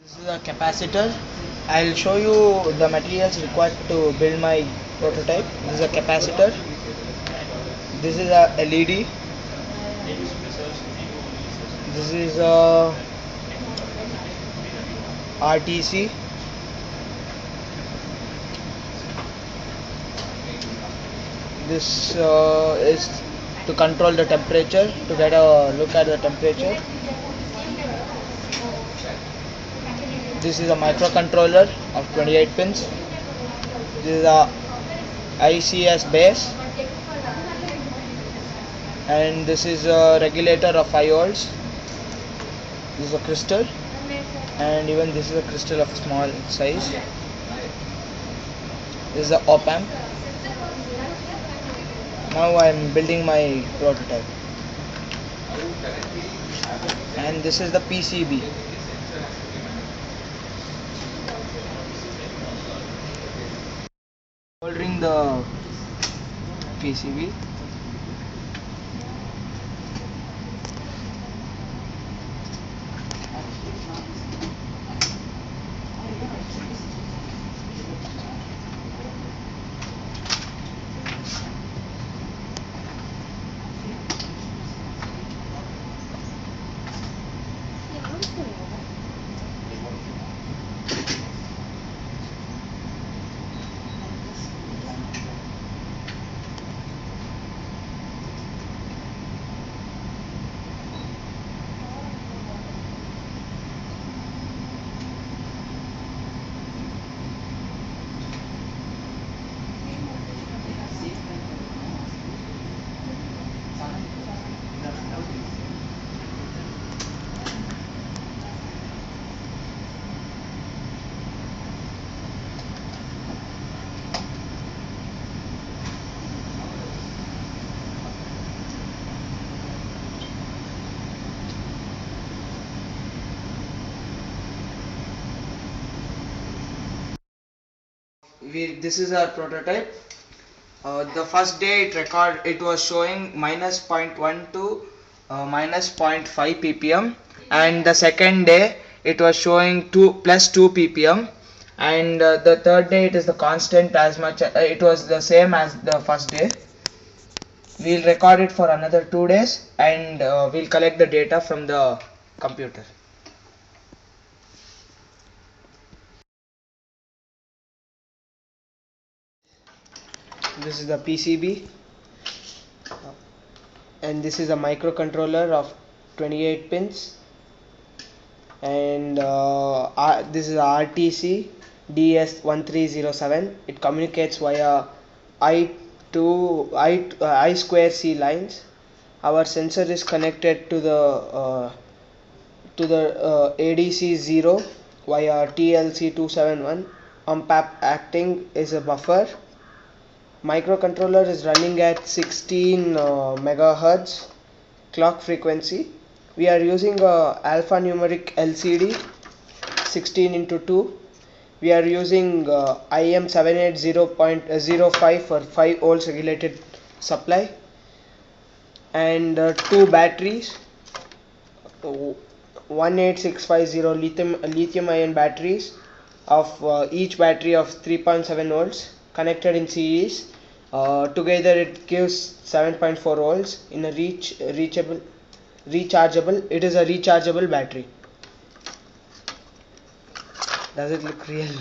This is a capacitor. I'll show you the materials required to build my prototype. This is a capacitor. This is a LED. This is a RTC. This is to control the temperature, to get a look at the temperature. This is a microcontroller of 28 pins. This is a ICS base, and this is a regulator of 5 volts. This is a crystal, and even this is a crystal of small size. This is a op amp. Now I am building my prototype, and this is the PCB. Soldering the PCB. This is our prototype. The first day it was showing minus 0.1 to minus 0.5 ppm, and the second day it was showing plus 2 ppm, and the third day it is the constant as much. It was the same as the first day. We'll record it for another 2 days, and we'll collect the data from the computer. This is the PCB, and this is a microcontroller of 28 pins, and this is RTC DS1307. It communicates via I2I2I2C lines. Our sensor is connected to the ADC 0 via TLC271. Acting is a buffer. Microcontroller is running at 16 megahertz clock frequency. We are using a alphanumeric LCD 16 into 2. We are using IM780.05 for 5 volts regulated supply, and 2 batteries, 18650 lithium ion batteries of each battery of 3.7 volts connected in series. Together it gives 7.4 volts in a rechargeable. It is a rechargeable battery. Does it look real?